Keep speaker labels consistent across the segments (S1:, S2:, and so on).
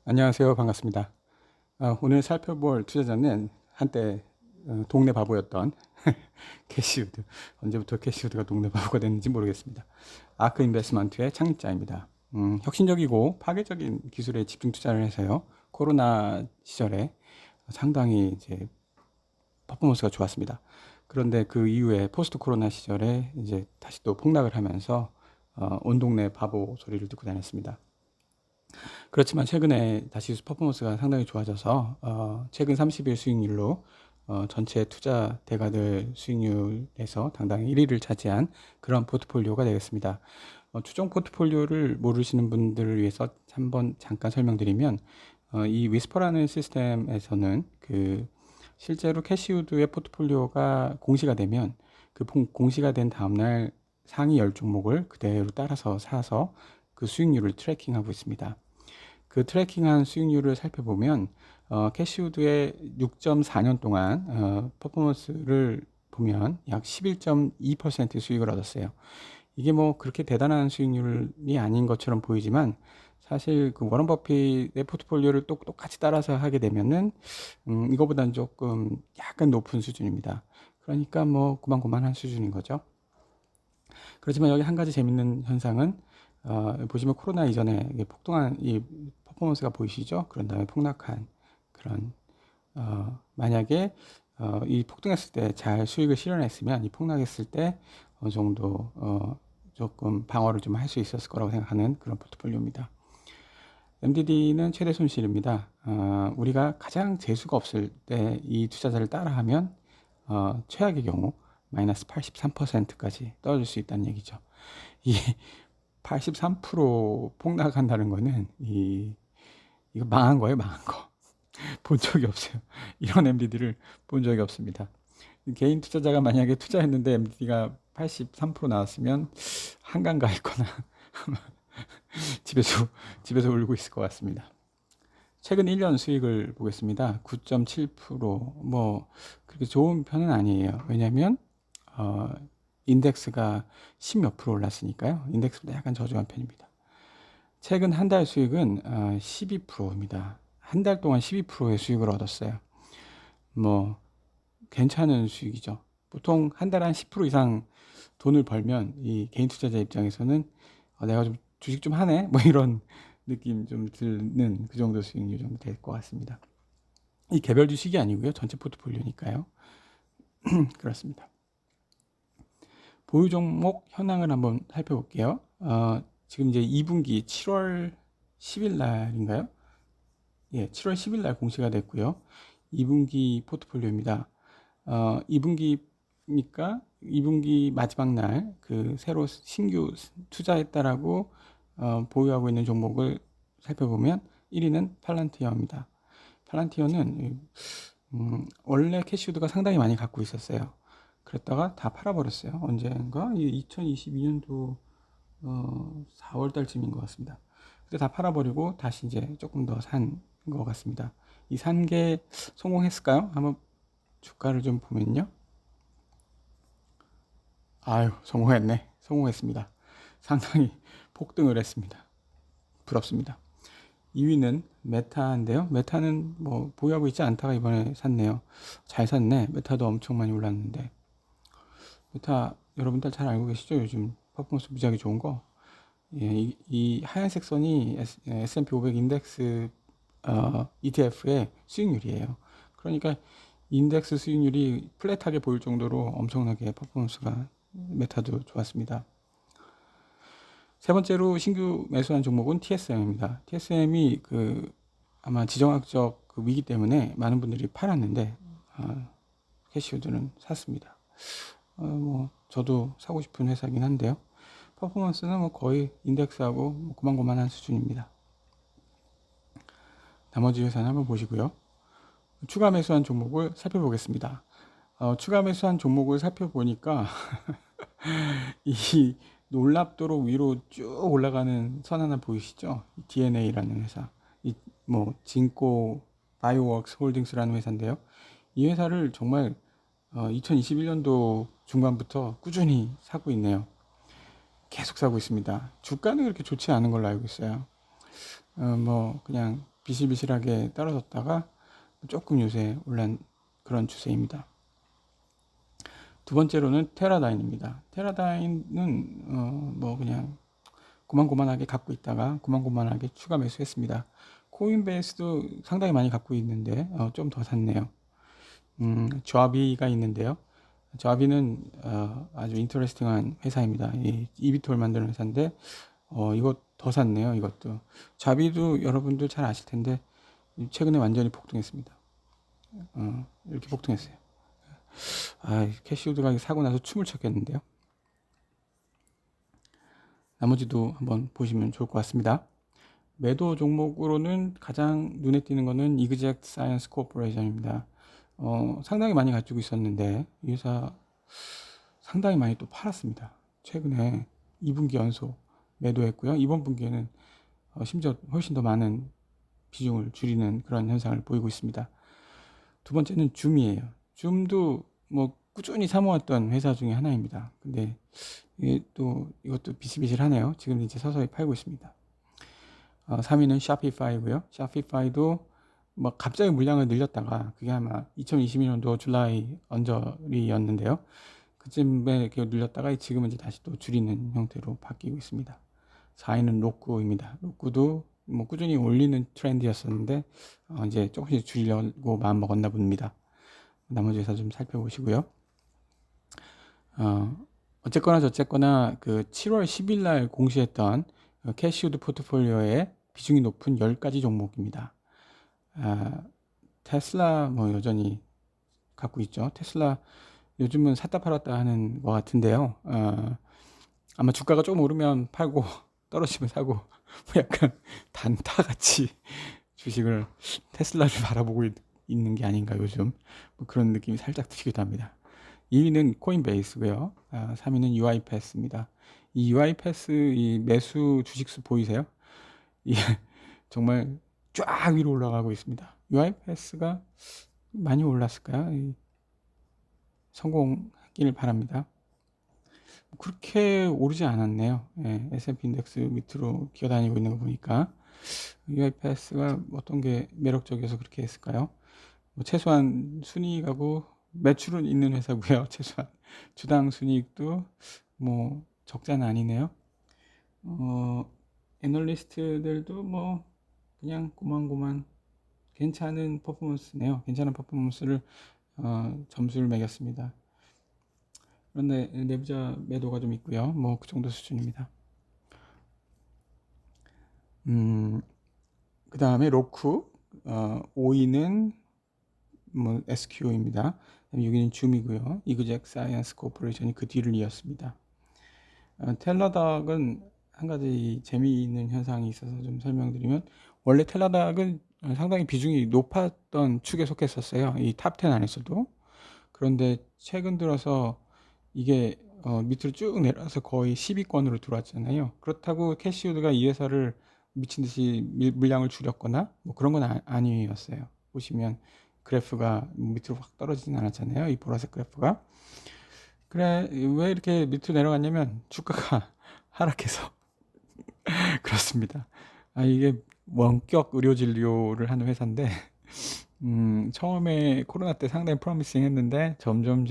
S1: 안녕하세요. 반갑습니다. 오늘 살펴볼 투자자는 한때 동네 바보였던 캐시우드. 언제부터 캐시우드가 동네 바보가 됐는지 모르겠습니다. 아크 인베스트먼트의 창립자입니다. 혁신적이고 파괴적인 기술에 집중 투자를 해서요. 코로나 시절에 상당히 이제 퍼포먼스가 좋았습니다. 그런데 그 이후에 포스트 코로나 시절에 이제 다시 또 폭락을 하면서 온 동네 바보 소리를 듣고 다녔습니다. 그렇지만 최근에 다시 퍼포먼스가 상당히 좋아져서 최근 30일 수익률로 전체 투자 대가들 수익률에서 당당히 1위를 차지한 그런 포트폴리오가 되겠습니다. 추정 포트폴리오를 모르시는 분들을 위해서 한번 잠깐 설명드리면 이 위스퍼라는 시스템에서는 그 실제로 캐시우드의 포트폴리오가 공시가 되면 그 공시가 된 다음날 상위 10종목을 그대로 따라서 사서 그 수익률을 트래킹하고 있습니다. 그 트래킹한 수익률을 살펴보면 캐시우드의 6.4년 동안 퍼포먼스를 보면 약 11.2% 수익을 얻었어요. 이게 뭐 그렇게 대단한 수익률이 아닌 것처럼 보이지만 사실 그 워런 버핏의 포트폴리오를 똑같이 따라서 하게 되면은 이거보다는 조금 약간 높은 수준입니다. 그러니까 뭐 고만고만한 수준인 거죠. 그렇지만 여기 한 가지 재밌는 현상은 보시면 코로나 이전에 폭등한 이 퍼포먼스가 보이시죠? 그런 다음에 폭락한 그런 만약에 이 폭등했을 때 잘 수익을 실현했으면 이 폭락했을 때 어느 정도 조금 방어를 좀 할 수 있었을 거라고 생각하는 그런 포트폴리오입니다. MDD는 최대 손실입니다. 우리가 가장 재수가 없을 때 이 투자자를 따라하면 최악의 경우 마이너스 83%까지 떨어질 수 있다는 얘기죠. 이 83% 폭락한다는 거는 이거 망한 거예요, 망한 거. 본 적이 없어요. 이런 MDD를 본 적이 없습니다. 개인 투자자가 만약에 투자했는데 MDD가 83% 나왔으면 한강 가 있거나 집에서 울고 있을 것 같습니다. 최근 1년 수익을 보겠습니다. 9.7%뭐 그렇게 좋은 편은 아니에요. 왜냐하면 인덱스가 10몇 프로 올랐으니까요. 인덱스보다 약간 저조한 편입니다. 최근 한 달 수익은 12%입니다. 한 달 동안 12%의 수익을 얻었어요. 뭐 괜찮은 수익이죠. 보통 한 달에 한 10% 이상 돈을 벌면 이 개인 투자자 입장에서는 내가 좀 주식 좀 하네 뭐 이런 느낌 좀 드는 그 정도 수익률 정도 될 것 같습니다. 이 개별 주식이 아니고요. 전체 포트폴리오니까요. 그렇습니다. 보유 종목 현황을 한번 살펴볼게요. 지금 이제 2분기 7월 10일 날인가요? 예, 7월 10일 날 공시가 됐고요. 2분기 포트폴리오입니다. 2분기니까 2분기 마지막 날 그 새로 신규 투자했다라고 보유하고 있는 종목을 살펴보면 1위는 팔란티어입니다. 팔란티어는 원래 캐시우드가 상당히 많이 갖고 있었어요. 그랬다가 다 팔아버렸어요. 언젠가? 2022년도 4월 달쯤인 것 같습니다. 그때 다 팔아버리고 다시 이제 조금 더 산 것 같습니다. 이 산 게 성공했을까요? 한번 주가를 좀 보면요. 아유, 성공했네. 성공했습니다. 상당히 폭등을 했습니다. 부럽습니다. 2위는 메타인데요. 메타는 뭐 보유하고 있지 않다가 이번에 샀네요. 잘 샀네. 메타도 엄청 많이 올랐는데. 메타 여러분들 잘 알고 계시죠? 요즘 퍼포먼스 무지하게 좋은 거. 예, 이 하얀색 선이 S&P 500 인덱스 ETF의 수익률이에요. 그러니까 인덱스 수익률이 플랫하게 보일 정도로 엄청나게 퍼포먼스가 메타도 좋았습니다. 세 번째로 신규 매수한 종목은 TSM입니다. TSM이 그 아마 지정학적 그 위기 때문에 많은 분들이 팔았는데 캐시우드는 샀습니다. 뭐 저도 사고 싶은 회사긴 한데요. 퍼포먼스는 뭐 거의 인덱스하고 뭐 고만고만한 수준입니다. 나머지 회사는 한번 보시고요. 추가 매수한 종목을 살펴보겠습니다. 추가 매수한 종목을 살펴보니까 이 놀랍도록 위로 쭉 올라가는 선 하나 보이시죠? DNA라는 회사. 뭐 진코 바이오웍스 홀딩스라는 회사인데요. 이 회사를 정말 2021년도 중반부터 꾸준히 사고 있네요. 계속 사고 있습니다. 주가는 그렇게 좋지 않은 걸로 알고 있어요. 뭐 그냥 비실비실하게 떨어졌다가 조금 요새 올란 그런 추세입니다. 두 번째로는 테라다인입니다. 테라다인은 뭐 그냥 고만고만하게 갖고 있다가 고만고만하게 추가 매수했습니다. 코인베이스도 상당히 많이 갖고 있는데 좀 더 샀네요. 좌비가 있는데요. 좌비는 아주 인터레스팅한 회사입니다. 이 이비톨 만드는 회사인데 이거 더 샀네요. 이것도 좌비도 여러분들 잘 아실 텐데 최근에 완전히 폭등했습니다. 이렇게 폭등했어요. 캐시우드가 사고 나서 춤을 췄겠는데요. 나머지도 한번 보시면 좋을 것 같습니다. 매도 종목으로는 가장 눈에 띄는 거는 이그젝트 사이언스 코퍼레이션입니다. 상당히 많이 가지고 있었는데 이 회사 상당히 많이 또 팔았습니다. 최근에 2분기 연속 매도했고요. 이번 분기에는 심지어 훨씬 더 많은 비중을 줄이는 그런 현상을 보이고 있습니다. 두 번째는 줌이에요. 줌도 뭐 꾸준히 사모았던 회사 중에 하나입니다. 근데 이것도 비실비실하네요. 지금 이제 서서히 팔고 있습니다. 3위는 샤피파이고요. 샤피파이도 뭐 갑자기 물량을 늘렸다가 그게 아마 2022년도 줄라이 언저리였는데요. 그쯤에 이렇게 늘렸다가 지금은 이제 다시 또 줄이는 형태로 바뀌고 있습니다. 4위는 로쿠입니다. 로쿠도 뭐 꾸준히 올리는 트렌드였었는데 이제 조금씩 줄이려고 마음 먹었나 봅니다. 나머지 회사 좀 살펴보시고요. 어쨌거나 저쨌거나 그 7월 10일 날 공시했던 캐시우드 포트폴리오에 비중이 높은 10가지 종목입니다. 테슬라 뭐 여전히 갖고 있죠. 테슬라 요즘은 샀다 팔았다 하는 것 같은데요. 아마 주가가 조금 오르면 팔고 떨어지면 사고 뭐 약간 단타같이 주식을 테슬라를 바라보고 있는 게 아닌가 요즘 뭐 그런 느낌이 살짝 드시기도 합니다. 2위는 코인베이스고요. 3위는 UiPath입니다. 이 UiPath 이 매수 주식수 보이세요? 이게 정말 쫙 위로 올라가고 있습니다. UiPath가 많이 올랐을까요? 성공하기를 바랍니다. 그렇게 오르지 않았네요. S&P 인덱스 밑으로 기어다니고 있는 거 보니까 UiPath가 어떤 게 매력적이어서 그렇게 했을까요? 뭐 최소한 순이익하고 매출은 있는 회사고요. 최소한 주당 순이익도 뭐 적자는 아니네요. 애널리스트들도 뭐 그냥 고만고만 괜찮은 퍼포먼스네요. 괜찮은 퍼포먼스를 점수를 매겼습니다. 그런데 내부자 매도가 좀 있고요. 뭐 그 정도 수준입니다. 그 다음에 로쿠 5위는 뭐 SQ입니다. 6위는 줌이고요. 이그젝 사이언스 코퍼레이션이 그 뒤를 이었습니다. 텔라닥은 한 가지 재미있는 현상이 있어서 좀 설명드리면 원래 텔라닥은 상당히 비중이 높았던 축에 속했었어요. 이 탑 10 안에서도. 그런데 최근 들어서 이게 밑으로 쭉 내려서 거의 10위권으로 들어왔잖아요. 그렇다고 캐시우드가 이 회사를 미친 듯이 물량을 줄였거나 뭐 그런 건 아니었어요. 보시면 그래프가 밑으로 확 떨어지진 않았잖아요. 이 보라색 그래프가. 그래 왜 이렇게 밑으로 내려갔냐면 주가가 하락해서 그렇습니다. 이게 원격 의료 진료를 하는 회사인데 처음에 코로나 때 상당히 프로미싱 했는데 점점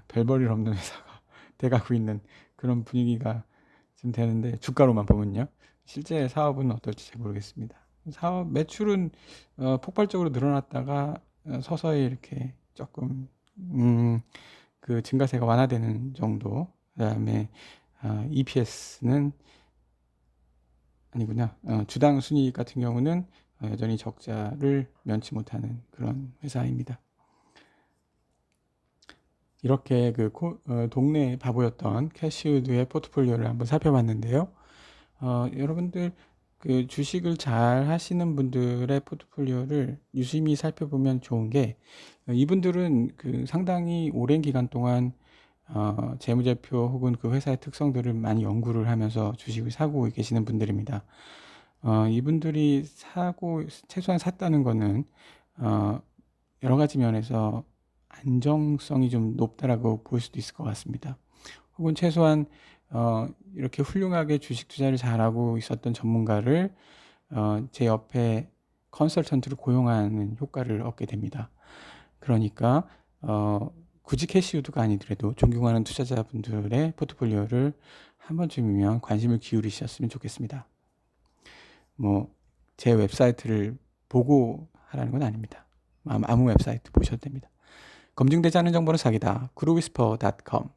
S1: 별 볼일 없는 회사가 돼가고 있는 그런 분위기가 지금 되는데 주가로만 보면요. 실제 사업은 어떨지 잘 모르겠습니다. 사업 매출은 폭발적으로 늘어났다가 서서히 이렇게 조금 그 증가세가 완화되는 정도. 그다음에 EPS는 아니구나. 주당 순이익 같은 경우는 여전히 적자를 면치 못하는 그런 회사입니다. 이렇게 동네 바보였던 캐시우드의 포트폴리오를 한번 살펴봤는데요. 여러분들 그 주식을 잘 하시는 분들의 포트폴리오를 유심히 살펴보면 좋은 게 이분들은 그 상당히 오랜 기간 동안 재무제표 혹은 그 회사의 특성들을 많이 연구를 하면서 주식을 사고 계시는 분들입니다. 이분들이 최소한 샀다는 거는 여러 가지 면에서 안정성이 좀 높다라고 볼 수도 있을 것 같습니다. 혹은 최소한 이렇게 훌륭하게 주식 투자를 잘하고 있었던 전문가를 제 옆에 컨설턴트를 고용하는 효과를 얻게 됩니다. 그러니까 굳이 캐시우드가 아니더라도 존경하는 투자자분들의 포트폴리오를 한 번쯤이면 관심을 기울이셨으면 좋겠습니다. 뭐 제 웹사이트를 보고 하라는 건 아닙니다. 아무 웹사이트 보셔도 됩니다. 검증되지 않은 정보는 사기다. 구루위스퍼.com